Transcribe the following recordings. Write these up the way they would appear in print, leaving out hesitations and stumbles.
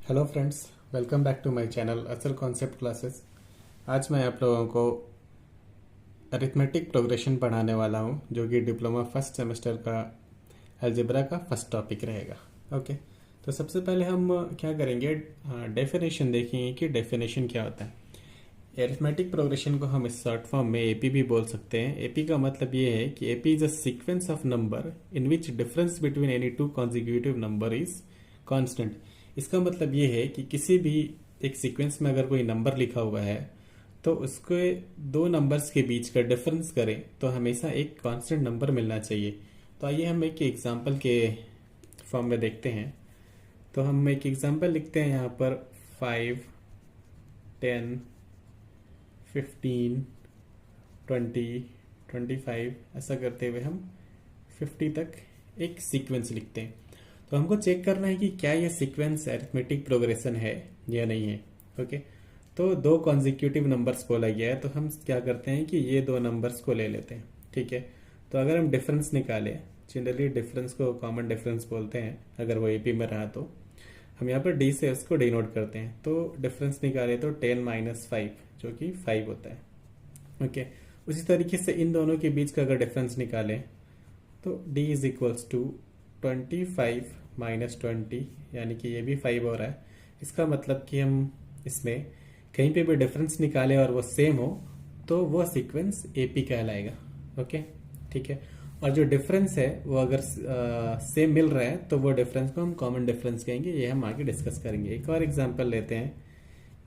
Hello friends, welcome back to my channel असल concept classes. आज मैं आप लोगों को अरिथमेटिक प्रोग्रेशन पढ़ाने वाला हूं, जो कि डिप्लोमा फर्स्ट सेमेस्टर का अलजेब्रा का फर्स्ट टॉपिक रहेगा। ओके, तो सबसे पहले हम क्या करेंगे, डेफिनेशन देखेंगे कि डेफिनेशन क्या होता है। अरिथमेटिक प्रोग्रेशन को हम इस शॉर्ट फॉर्म में एपी भी बोल सकते हैं। एपी का मतलब ये है कि AP is a sequence of number in which difference between any two consecutive number is constant. इसका मतलब ये है कि किसी भी एक सीक्वेंस में अगर कोई नंबर लिखा हुआ है तो उसके दो नंबर्स के बीच का डिफरेंस करें तो हमेशा एक कांस्टेंट नंबर मिलना चाहिए। तो आइए हम एक एग्जांपल के फॉर्म में देखते हैं। तो हम एक एग्जांपल लिखते हैं यहाँ पर 5, 10, 15, 20, 25 ऐसा करते हुए हम 50 तक एक सीक्वेंस लिखते हैं। तो हमको चेक करना है कि क्या ये सीक्वेंस अरिथमेटिक प्रोग्रेशन है या नहीं है। ओके, तो दो कॉन्जिक्यूटिव नंबर्स बोला गया है, तो हम क्या करते हैं कि ये दो नंबर्स को ले लेते हैं। ठीक है, तो अगर हम डिफरेंस निकालें, जनरली डिफरेंस को कॉमन डिफरेंस बोलते हैं, अगर वो एपी में रहा तो हम यहाँ पर डी से उसको डिनोट करते हैं। तो डिफरेंस निकाले तो 10 - 5 जो कि 5 होता है। ओके, उसी तरीके से इन दोनों के बीच का अगर डिफरेंस निकालें तो d इज इक्वल्स टू 25 - 20, यानी कि ये भी 5 हो रहा है। इसका मतलब कि हम इसमें कहीं पे भी डिफरेंस निकालें और वो सेम हो तो वो सीक्वेंस एपी कहलाएगा। ओके, ठीक है। और जो डिफरेंस है वो अगर सेम मिल रहा है तो वो डिफरेंस को हम कॉमन डिफरेंस कहेंगे। ये हम आगे डिस्कस करेंगे। एक और एग्जांपल लेते हैं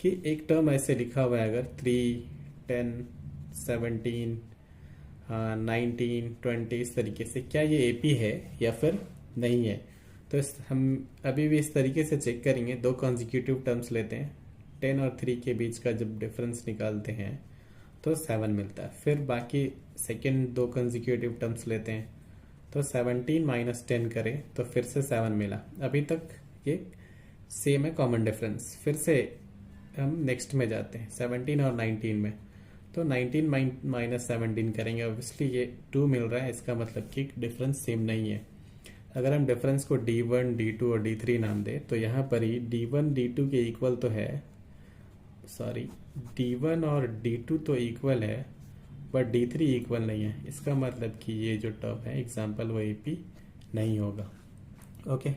कि एक टर्म ऐसे लिखा हुआ है, अगर 3, 10, 17, 19, 20 इस तरीके से, क्या ये एपी है या फिर नहीं है। तो हम अभी भी इस तरीके से चेक करेंगे। दो कॉन्जिक्यूटिव टर्म्स लेते हैं, 10 और 3 के बीच का जब डिफरेंस निकालते हैं तो 7 मिलता है। फिर बाकी सेकेंड दो कॉन्जिक्यूटिव टर्म्स लेते हैं तो 17 - 10 करें तो फिर से 7 मिला। अभी तक ये सेम है कॉमन डिफरेंस। फिर से हम नेक्स्ट में जाते हैं 17 और 19 में, तो 19 - 17 करेंगे। ऑब्वियसली ये 2 मिल रहा है, इसका मतलब कि डिफरेंस सेम नहीं है। अगर हम डिफरेंस को D1, D2 और D3 नाम दें तो यहाँ पर ही D1 D2 के इक्वल तो है, सॉरी D1 और D2 तो इक्वल है बट D3 इक्वल नहीं है। इसका मतलब कि ये जो टर्म है एग्जाम्पल वो एपी नहीं होगा। ओके,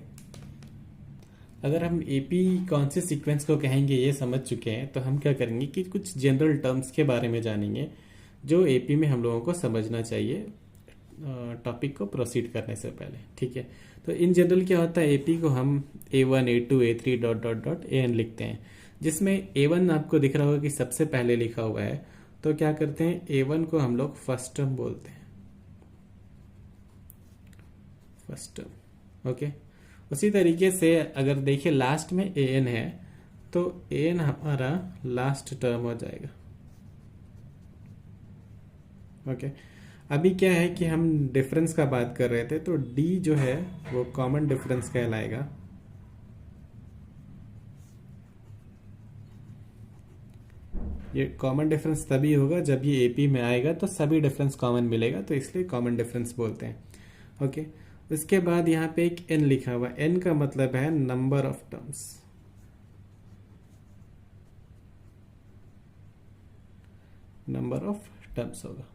अगर हम एपी कौन से सीक्वेंस को कहेंगे ये समझ चुके हैं, तो हम क्या करेंगे कि कुछ जनरल टर्म्स के बारे में जानेंगे जो एपी में हम लोगों को समझना चाहिए टॉपिक को प्रोसीड करने से पहले। ठीक है, तो इन जनरल क्या होता है, एपी को हम A1, A2, A3 dot dot dot AN लिखते हैं, जिसमें A1 आपको दिख रहा होगा कि सबसे पहले लिखा हुआ है। तो क्या करते हैं, A1 को हम लोग फर्स्ट टर्म बोलते हैं, फर्स्ट टर्म। ओके, उसी तरीके से अगर देखिए लास्ट में AN है तो AN हमारा लास्ट टर्म हो जाएगा। ओके, अभी क्या है कि हम डिफरेंस का बात कर रहे थे, तो D जो है वो कॉमन डिफरेंस कहलाएगा। ये कॉमन डिफरेंस तभी होगा जब ये एपी में आएगा तो सभी डिफरेंस कॉमन मिलेगा, तो इसलिए कॉमन डिफरेंस बोलते हैं। ओके, उसके बाद यहाँ पे एक n लिखा हुआ, n का मतलब है number of terms. Number of terms होगा।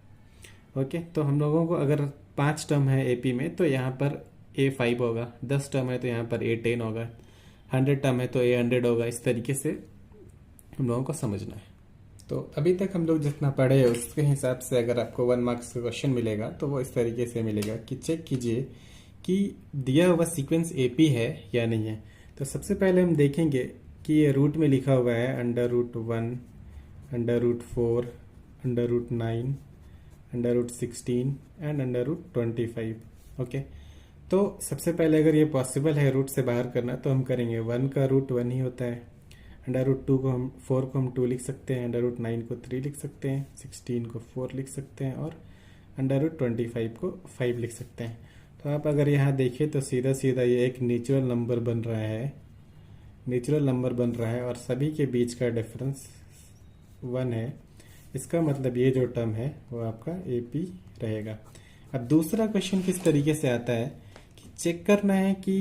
ओके, तो हम लोगों को अगर 5 टर्म है एपी में तो यहाँ पर A5 होगा, 10 टर्म है तो यहाँ पर A10 होगा, 100 टर्म है तो A100 होगा। इस तरीके से हम लोगों को समझना है। तो अभी तक हम लोग जितना पढ़े हैं उसके हिसाब से अगर आपको 1 मार्क्स का क्वेश्चन मिलेगा तो वो इस तरीके से मिलेगा कि चेक कीजिए कि दिया हुआ सीक्वेंस एपी है या नहीं है। तो सबसे पहले हम देखेंगे कि ये रूट में लिखा हुआ है √1, √4, √9, √16 एंड √25। ओके, तो सबसे पहले अगर ये पॉसिबल है रूट से बाहर करना तो हम करेंगे। 1 का रूट 1 ही होता है, √2 को हम 4 को हम 2 लिख सकते हैं, √9 को 3 लिख सकते हैं, 16 को 4 लिख सकते हैं और √25 को 5 लिख सकते हैं। तो आप अगर यहाँ देखें तो सीधा सीधा ये एक नेचुरल नंबर बन रहा है, नेचुरल नंबर बन रहा है और सभी के बीच का डिफरेंस 1 है। इसका मतलब ये जो टर्म है वो आपका एपी रहेगा। अब दूसरा क्वेश्चन किस तरीके से आता है कि चेक करना है कि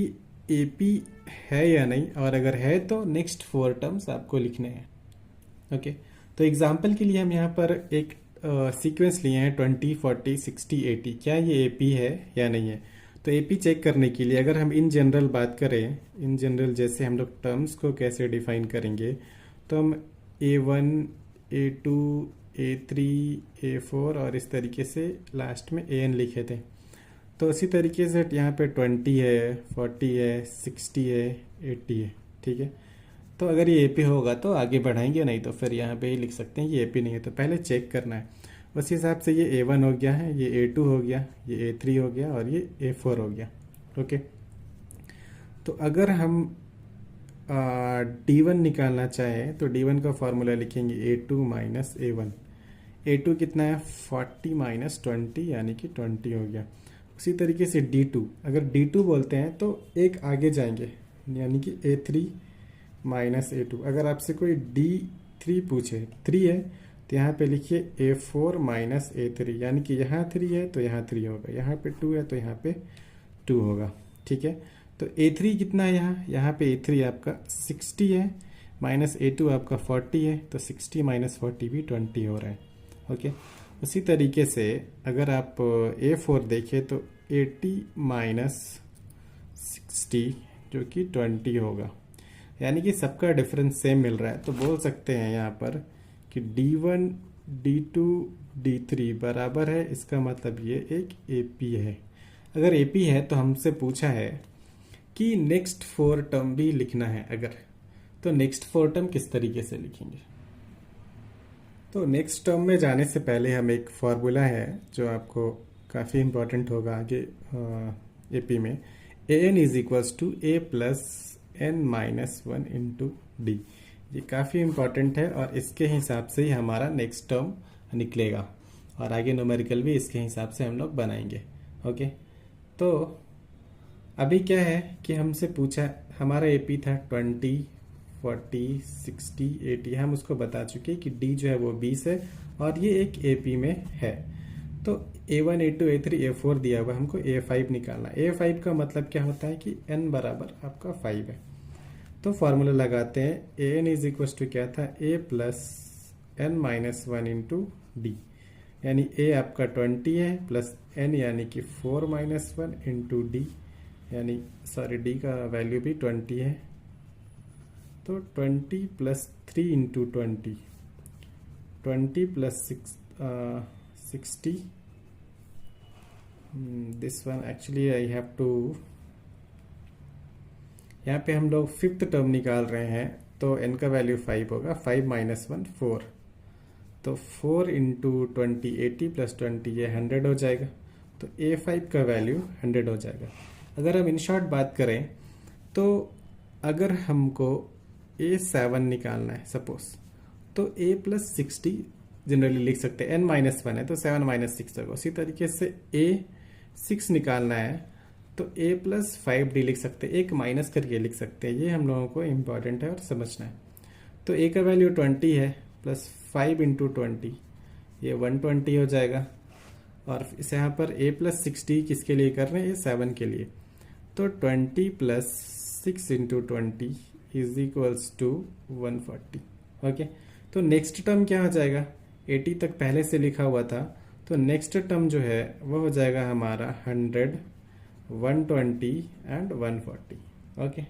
एपी है या नहीं, और अगर है तो नेक्स्ट 4 टर्म्स आपको लिखने हैं। ओके, तो एग्जाम्पल के लिए हम यहाँ पर एक सीक्वेंस लिए हैं 20, 40, 60, 80। क्या ये एपी है या नहीं है? तो एपी चेक करने के लिए अगर हम इन जनरल बात करें, इन जनरल जैसे हम लोग टर्म्स को कैसे डिफाइन करेंगे, तो हम A1, A2, A3, A4 और इस तरीके से लास्ट में AN लिखे थे। तो इसी तरीके से यहाँ पे 20 है, 40 है, 60 है, 80 है। ठीक है, तो अगर ये एपी होगा तो आगे बढ़ाएंगे, नहीं तो फिर यहाँ पे ही लिख सकते हैं ये एपी नहीं है। तो पहले चेक करना है। उस हिसाब से ये A1 हो गया है, ये A2 हो गया, ये A3 हो गया और ये A4 हो गया। ओके, तो अगर हम D1 निकालना चाहें तो D1 का फॉर्मूला लिखेंगे A2 माइनस A1। A2 कितना है? 40 माइनस 20 यानी कि 20 हो गया। उसी तरीके से D2, अगर D2 बोलते हैं तो एक आगे जाएंगे यानी कि A3 माइनस A2। अगर आपसे कोई D3 पूछे, 3 है तो यहाँ पे लिखिए A4 माइनस A3, यानी कि यहाँ 3 है तो यहाँ 3 होगा, यहाँ पे 2 है तो यहाँ पे 2 होगा। ठीक है, तो A3 कितना है यहाँ पे A3 आपका 60 है, माइनस A2 आपका 40 है, तो 60 माइनस 40 भी 20 हो रहा है। ओके, उसी तरीके से अगर आप A4 देखें तो 80 माइनस 60 जो कि 20 होगा, यानी कि सबका डिफरेंस सेम मिल रहा है। तो बोल सकते हैं यहाँ पर कि D1, D2, D3 बराबर है, इसका मतलब ये एक AP है। अगर AP है तो हमसे पूछा है कि नेक्स्ट 4 टर्म भी लिखना है अगर, तो नेक्स्ट 4 टर्म किस तरीके से लिखेंगे? तो नेक्स्ट टर्म में जाने से पहले हम एक फार्मूला है जो आपको काफ़ी इम्पोर्टेंट होगा आगे AP में। AN is equals to A plus N minus 1 into D. ये काफ़ी इम्पोर्टेंट है और इसके हिसाब से ही हमारा नेक्स्ट टर्म निकलेगा और आगे न्यूमेरिकल भी इसके हिसाब से हम लोग बनाएंगे। ओके, तो अभी क्या है कि हमसे पूछा, हमारा AP था 20, 40, 60, 80। हम उसको बता चुके कि D जो है वो 20 है और ये एक AP में है। तो A1, A2, A3, A4 दिया हुआ, हमको A5 निकालना। A5 का मतलब क्या होता है कि N बराबर आपका 5 है। तो फॉर्मूला लगाते हैं, AN इज इक्वल टू क्या था? A plus N minus 1 into D, यानी A आपका 20 है प्लस N यानी कि 4 माइनस 1 इंटू डी, यानी सॉरी D का वैल्यू भी 20 है। तो 20 plus 3 into 20, 20 plus 60, this one actually I have to, यहाँ पे हम लोग 5th टर्म निकाल रहे हैं तो n का वैल्यू 5 होगा। 5 माइनस 1 4, तो 4 इंटू 20 80 प्लस 20 ये 100 हो जाएगा। तो A5 का वैल्यू 100 हो जाएगा। अगर हम इन शॉर्ट बात करें तो अगर हमको A7 निकालना है सपोज, तो A प्लस 60 जनरली लिख सकते हैं, N माइनस 1 है तो 7 माइनस 6 होगा। उसी तरीके से A6 निकालना है तो A प्लस 5D लिख सकते हैं, एक माइनस करके लिख सकते हैं। ये हम लोगों को इम्पॉर्टेंट है और समझना है। तो A का वैल्यू 20 है प्लस 5 इंटू 20 ये 120 हो जाएगा। और इस यहाँ पर A प्लस 60 किसके लिए कर रहे हैं? ये 7 के लिए। तो 20 plus 6 into 20 is equals to 140। Okay, तो नेक्स्ट टर्म क्या हो जाएगा? 80 तक पहले से लिखा हुआ था, तो नेक्स्ट टर्म जो है वो हो जाएगा हमारा 100, 120 एंड 140। ओके।